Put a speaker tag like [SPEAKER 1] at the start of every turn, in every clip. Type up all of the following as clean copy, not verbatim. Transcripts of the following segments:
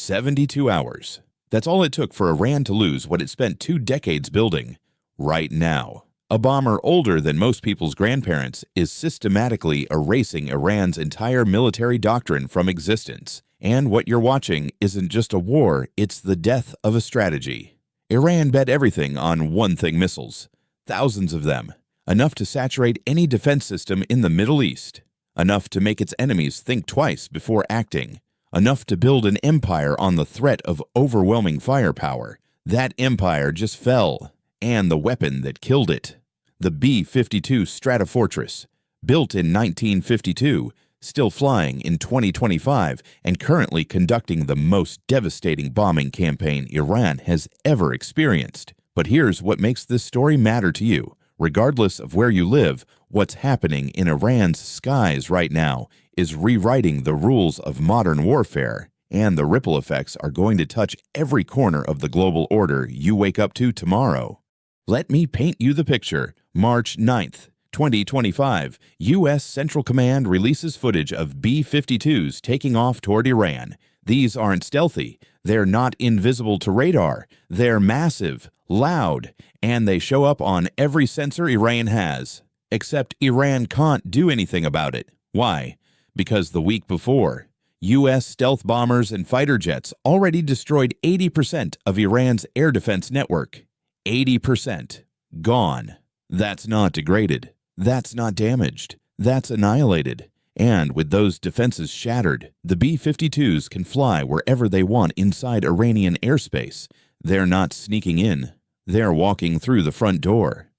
[SPEAKER 1] 72 hours. That's all it took for Iran to lose what it spent 2 decades building. Right now, a bomber older than most people's grandparents is systematically erasing Iran's entire military doctrine from existence. And what you're watching isn't just a war, it's the death of a strategy. Iran bet everything on one-thing missiles. Thousands of them. Enough to saturate any defense system in the Middle East. Enough to make its enemies think twice before acting. Enough to build an empire on the threat of overwhelming firepower. That empire just fell, and the weapon that killed it. The B-52 Stratofortress, built in 1952, still flying in 2025, and currently conducting the most devastating bombing campaign Iran has ever experienced. But here's what makes this story matter to you. Regardless of where you live, what's happening in Iran's skies right now is rewriting the rules of modern warfare, and the ripple effects are going to touch every corner of the global order you wake up to tomorrow. Let me paint you the picture. March 9th, 2025, U.S. Central Command releases footage of B-52s taking off toward Iran. These aren't stealthy. They're not invisible to radar. They're massive, loud, and they show up on every sensor Iran has. Except Iran can't do anything about it. Why? Because the week before, U.S. stealth bombers and fighter jets already destroyed 80% of Iran's air defense network. 80%. Gone. That's not degraded. That's not damaged. That's annihilated. And with those defenses shattered, the B-52s can fly wherever they want inside Iranian airspace. They're not sneaking in. They're walking through the front door.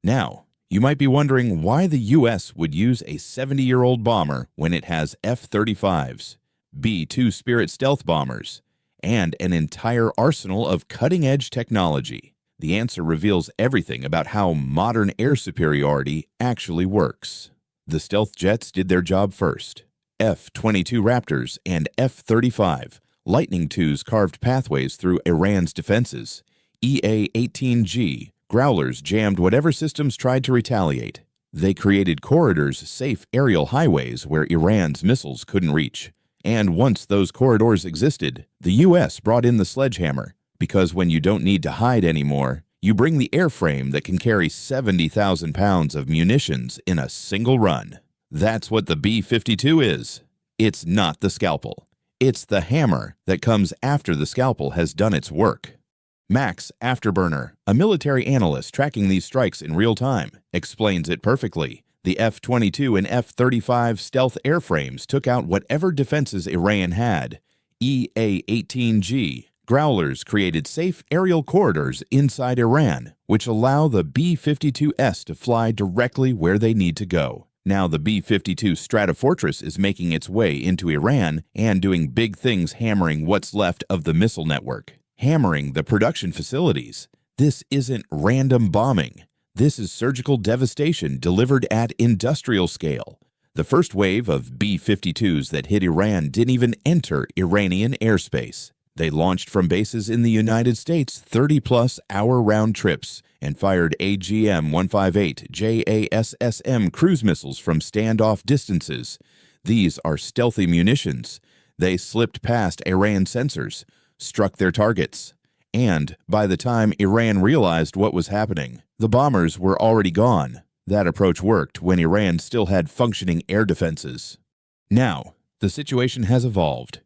[SPEAKER 1] Now, you might be wondering why the U.S. would use a 70-year-old bomber when it has F-35s, B-2 Spirit stealth bombers, and an entire arsenal of cutting-edge technology. The answer reveals everything about how modern air superiority actually works. The stealth jets did their job first. F-22 Raptors and F-35 Lightning II's carved pathways through Iran's defenses. EA-18G Growlers jammed whatever systems tried to retaliate. They created corridors, safe aerial highways where Iran's missiles couldn't reach. And once those corridors existed, the U.S. brought in the sledgehammer, because when you don't need to hide anymore, you bring the airframe that can carry 70,000 pounds of munitions in a single run. That's what the B-52 is. It's not the scalpel. It's the hammer that comes after the scalpel has done its work. Max Afterburner, a military analyst tracking these strikes in real time, explains it perfectly. The F-22 and F-35 stealth airframes took out whatever defenses Iran had. EA-18G Growlers created safe aerial corridors inside Iran, which allow the B-52S to fly directly where they need to go. Now the B-52 Stratofortress is making its way into Iran and doing big things, hammering what's left of the missile network, hammering the production facilities. This isn't random bombing. This is surgical devastation delivered at industrial scale. The first wave of B-52s that hit Iran didn't even enter Iranian airspace. They launched from bases in the United States 30-plus hour round trips and fired AGM-158 JASSM cruise missiles from standoff distances. These are stealthy munitions. They slipped past Iran sensors, struck their targets, and by the time Iran realized what was happening, the bombers were already gone. That approach worked when Iran still had functioning air defenses. Now, the situation has evolved.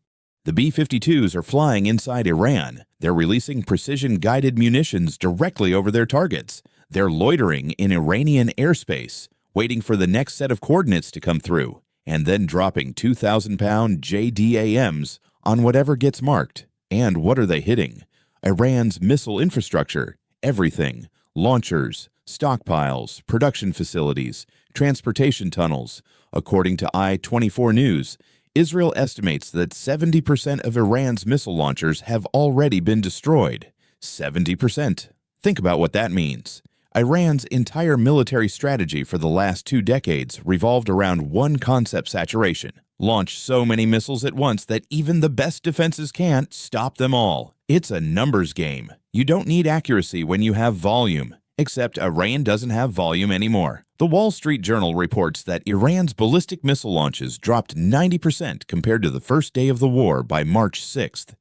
[SPEAKER 1] The B-52s are flying inside Iran. They're releasing precision-guided munitions directly over their targets. They're loitering in Iranian airspace, waiting for the next set of coordinates to come through, and then dropping 2,000-pound JDAMs on whatever gets marked. And what are they hitting? Iran's missile infrastructure, everything. Launchers, stockpiles, production facilities, transportation tunnels. According to I-24 News, Israel estimates that 70% of Iran's missile launchers have already been destroyed. 70%. Think about what that means. Iran's entire military strategy for the last 2 decades revolved around one concept: saturation. Launch so many missiles at once that even the best defenses can't stop them all. It's a numbers game. You don't need accuracy when you have volume. Except Iran doesn't have volume anymore. The Wall Street Journal reports that Iran's ballistic missile launches dropped 90% compared to the first day of the war by March 6th.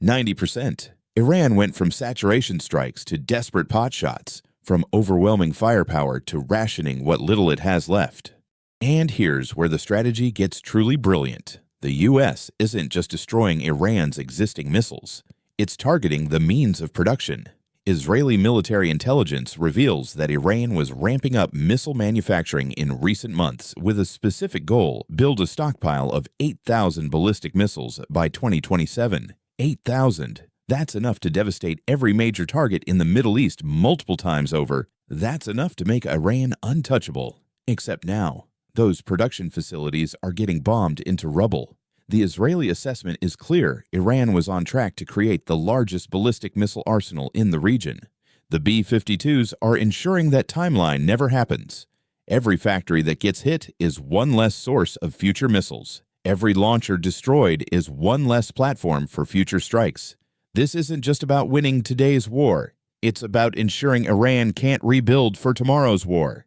[SPEAKER 1] 90%. Iran went from saturation strikes to desperate potshots, from overwhelming firepower to rationing what little it has left. And here's where the strategy gets truly brilliant. The U.S. isn't just destroying Iran's existing missiles. It's targeting the means of production. Israeli military intelligence reveals that Iran was ramping up missile manufacturing in recent months with a specific goal: build a stockpile of 8,000 ballistic missiles by 2027. 8,000. That's enough to devastate every major target in the Middle East multiple times over. That's enough to make Iran untouchable. Except now, those production facilities are getting bombed into rubble. The Israeli assessment is clear: Iran was on track to create the largest ballistic missile arsenal in the region. The B-52s are ensuring that timeline never happens. Every factory that gets hit is one less source of future missiles. Every launcher destroyed is one less platform for future strikes. This isn't just about winning today's war. It's about ensuring Iran can't rebuild for tomorrow's war.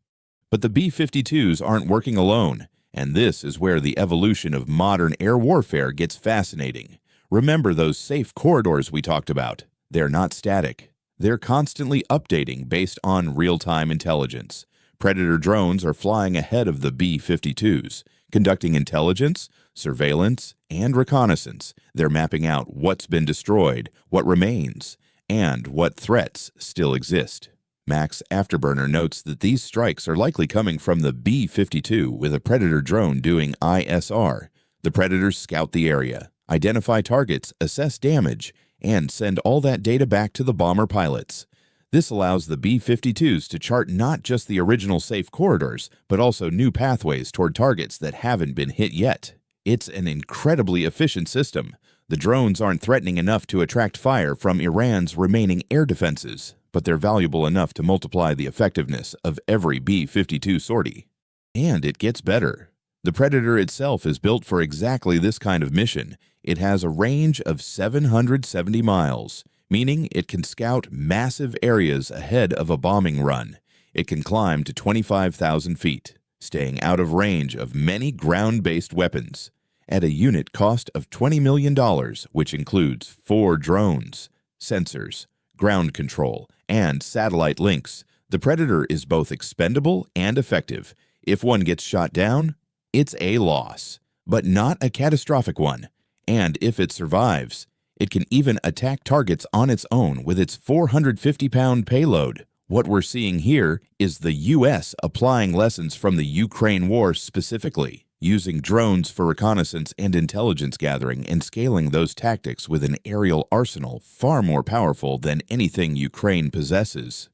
[SPEAKER 1] But the B-52s aren't working alone. And this is where the evolution of modern air warfare gets fascinating. Remember those safe corridors we talked about? They're not static. They're constantly updating based on real-time intelligence. Predator drones are flying ahead of the B-52s, conducting intelligence, surveillance, and reconnaissance. They're mapping out what's been destroyed, what remains, and what threats still exist. Max Afterburner notes that these strikes are likely coming from the B-52 with a Predator drone doing ISR. The Predators scout the area, identify targets, assess damage, and send all that data back to the bomber pilots. This allows the B-52s to chart not just the original safe corridors, but also new pathways toward targets that haven't been hit yet. It's an incredibly efficient system. The drones aren't threatening enough to attract fire from Iran's remaining air defenses, but they're valuable enough to multiply the effectiveness of every B-52 sortie. And it gets better. The Predator itself is built for exactly this kind of mission. It has a range of 770 miles, meaning it can scout massive areas ahead of a bombing run. It can climb to 25,000 feet, staying out of range of many ground-based weapons. At a unit cost of $20 million, which includes 4 drones, sensors, ground control, and satellite links, the Predator is both expendable and effective. If one gets shot down, it's a loss, but not a catastrophic one. And if it survives, it can even attack targets on its own with its 450-pound payload. What we're seeing here is the U.S. applying lessons from the Ukraine war specifically, using drones for reconnaissance and intelligence gathering and scaling those tactics with an aerial arsenal far more powerful than anything Ukraine possesses.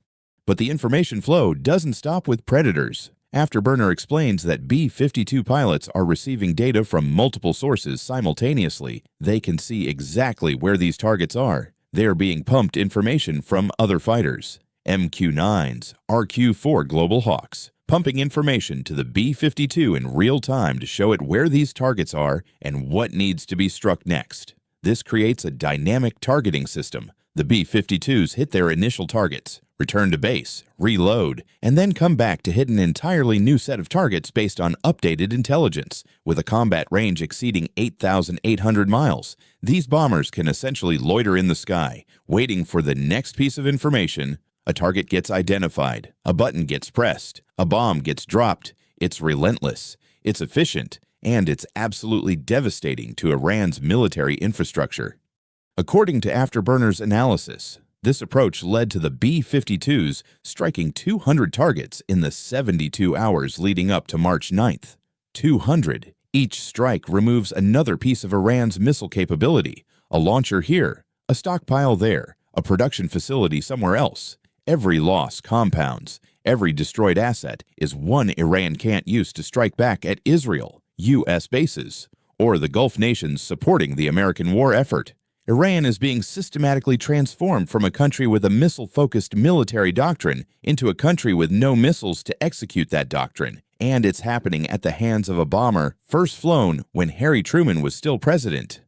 [SPEAKER 1] But the information flow doesn't stop with Predators. Afterburner explains that B-52 pilots are receiving data from multiple sources simultaneously. They can see exactly where these targets are. They're being pumped information from other fighters, MQ-9s, RQ-4 Global Hawks, pumping information to the B-52 in real time to show it where these targets are and what needs to be struck next. This creates a dynamic targeting system. The B-52s hit their initial targets, return to base, reload, and then come back to hit an entirely new set of targets based on updated intelligence. With a combat range exceeding 8,800 miles, these bombers can essentially loiter in the sky, waiting for the next piece of information. A target gets identified, a button gets pressed, a bomb gets dropped. It's relentless, it's efficient, and it's absolutely devastating to Iran's military infrastructure. According to Afterburner's analysis, this approach led to the B-52s striking 200 targets in the 72 hours leading up to March 9th. 200. Each strike removes another piece of Iran's missile capability, a launcher here, a stockpile there, a production facility somewhere else. Every loss compounds. Every destroyed asset is one Iran can't use to strike back at Israel, U.S. bases, or the Gulf nations supporting the American war effort. Iran is being systematically transformed from a country with a missile-focused military doctrine into a country with no missiles to execute that doctrine. And it's happening at the hands of a bomber first flown when Harry Truman was still president.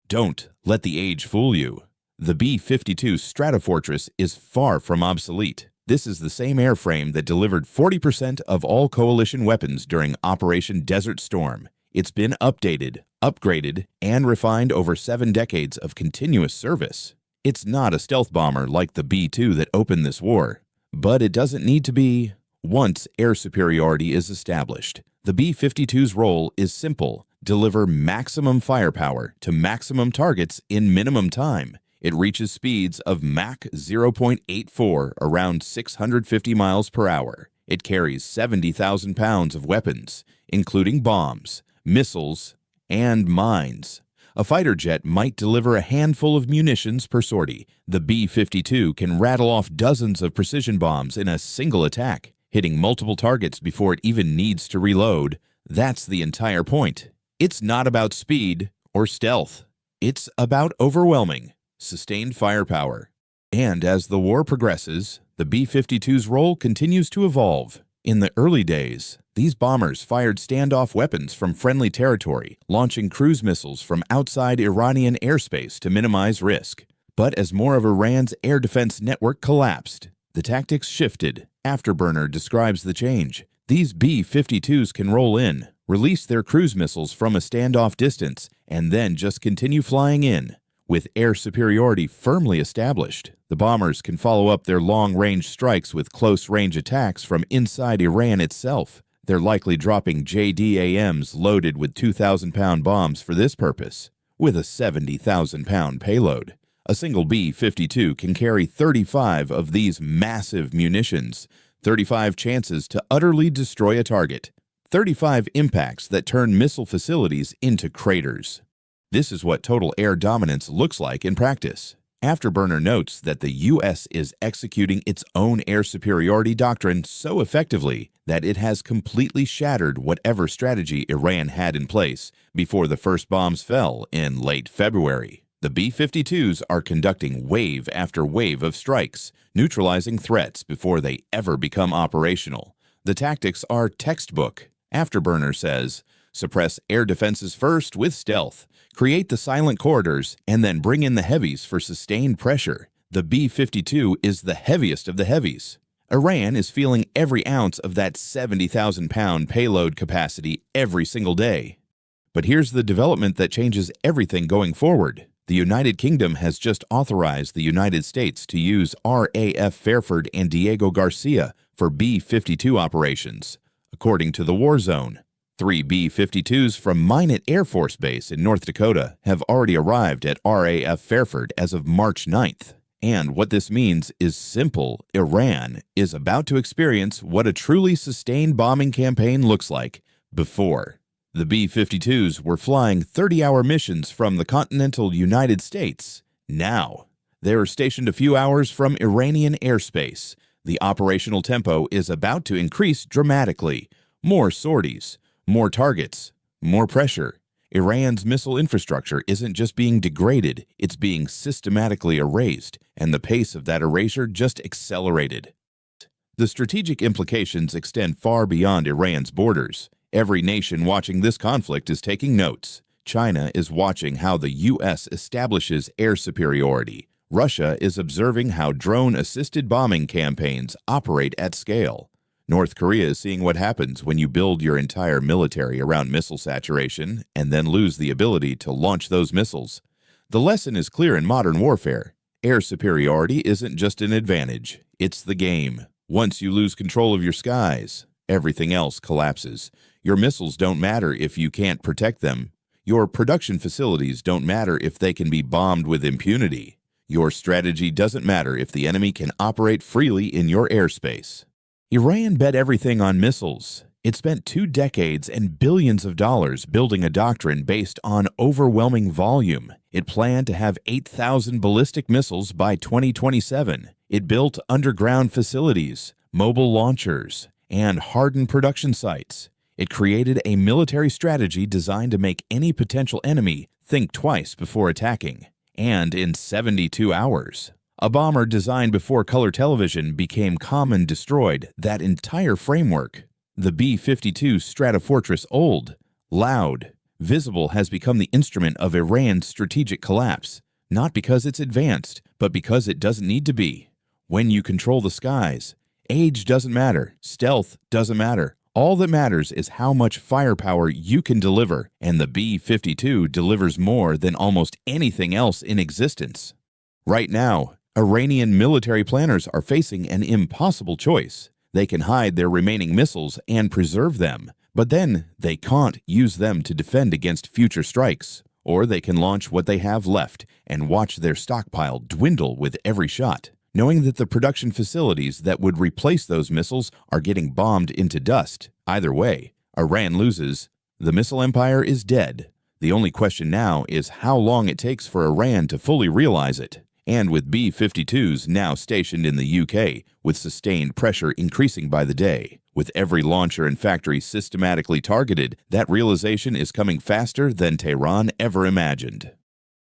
[SPEAKER 1] Don't let the age fool you. The B-52 Stratofortress is far from obsolete. This is the same airframe that delivered 40% of all coalition weapons during Operation Desert Storm. It's been updated, upgraded, and refined over 7 decades of continuous service. It's not a stealth bomber like the B-2 that opened this war, but it doesn't need to be. Once air superiority is established, the B-52's role is simple: deliver maximum firepower to maximum targets in minimum time. It reaches speeds of Mach 0.84, around 650 miles per hour. It carries 70,000 pounds of weapons, including bombs, missiles, and mines. A fighter jet might deliver a handful of munitions per sortie. The B-52 can rattle off dozens of precision bombs in a single attack, hitting multiple targets before it even needs to reload. That's the entire point. It's not about speed or stealth. It's about overwhelming, sustained firepower. And as the war progresses, the B-52's role continues to evolve. In the early days, these bombers fired standoff weapons from friendly territory, launching cruise missiles from outside Iranian airspace to minimize risk. But as more of Iran's air defense network collapsed, the tactics shifted. Afterburner describes the change. These B-52s can roll in, release their cruise missiles from a standoff distance, and then just continue flying in. With air superiority firmly established, the bombers can follow up their long-range strikes with close-range attacks from inside Iran itself. They're likely dropping JDAMs loaded with 2,000-pound bombs for this purpose, with a 70,000-pound payload. A single B-52 can carry 35 of these massive munitions, 35 chances to utterly destroy a target, 35 impacts that turn missile facilities into craters. This is what total air dominance looks like in practice. Afterburner notes that the U.S. is executing its own air superiority doctrine so effectively that it has completely shattered whatever strategy Iran had in place before the first bombs fell in late February. The B-52s are conducting wave after wave of strikes, neutralizing threats before they ever become operational. The tactics are textbook. Afterburner says, suppress air defenses first with stealth, create the silent corridors, and then bring in the heavies for sustained pressure. The B-52 is the heaviest of the heavies. Iran is feeling every ounce of that 70,000-pound payload capacity every single day. But here's the development that changes everything going forward. The United Kingdom has just authorized the United States to use RAF Fairford and Diego Garcia for B-52 operations, according to the War Zone. 3 B-52s from Minot Air Force Base in North Dakota have already arrived at RAF Fairford as of March 9th. And what this means is simple. Iran is about to experience what a truly sustained bombing campaign looks like. Before, the B-52s were flying 30-hour missions from the continental United States. Now, they are stationed a few hours from Iranian airspace. The operational tempo is about to increase dramatically. More sorties, more targets, more pressure. Iran's missile infrastructure isn't just being degraded, it's being systematically erased, and the pace of that erasure just accelerated. The strategic implications extend far beyond Iran's borders. Every nation watching this conflict is taking notes. China is watching how the U.S. establishes air superiority. Russia is observing how drone-assisted bombing campaigns operate at scale. North Korea is seeing what happens when you build your entire military around missile saturation and then lose the ability to launch those missiles. The lesson is clear in modern warfare. Air superiority isn't just an advantage, it's the game. Once you lose control of your skies, everything else collapses. Your missiles don't matter if you can't protect them. Your production facilities don't matter if they can be bombed with impunity. Your strategy doesn't matter if the enemy can operate freely in your airspace. Iran bet everything on missiles. It spent 2 decades and billions of dollars building a doctrine based on overwhelming volume. It planned to have 8,000 ballistic missiles by 2027. It built underground facilities, mobile launchers, and hardened production sites. It created a military strategy designed to make any potential enemy think twice before attacking. And in 72 hours, a bomber designed before color television became common destroyed that entire framework. The B-52 Stratofortress old, loud, visible has become the instrument of Iran's strategic collapse, not because it's advanced, but because it doesn't need to be. When you control the skies, age doesn't matter, stealth doesn't matter. All that matters is how much firepower you can deliver, and the B-52 delivers more than almost anything else in existence. Right now, Iranian military planners are facing an impossible choice. They can hide their remaining missiles and preserve them, but then they can't use them to defend against future strikes. Or they can launch what they have left and watch their stockpile dwindle with every shot, knowing that the production facilities that would replace those missiles are getting bombed into dust. Either way, Iran loses. The missile empire is dead. The only question now is how long it takes for Iran to fully realize it. And with B-52s now stationed in the UK, with sustained pressure increasing by the day, with every launcher and factory systematically targeted, that realization is coming faster than Tehran ever imagined.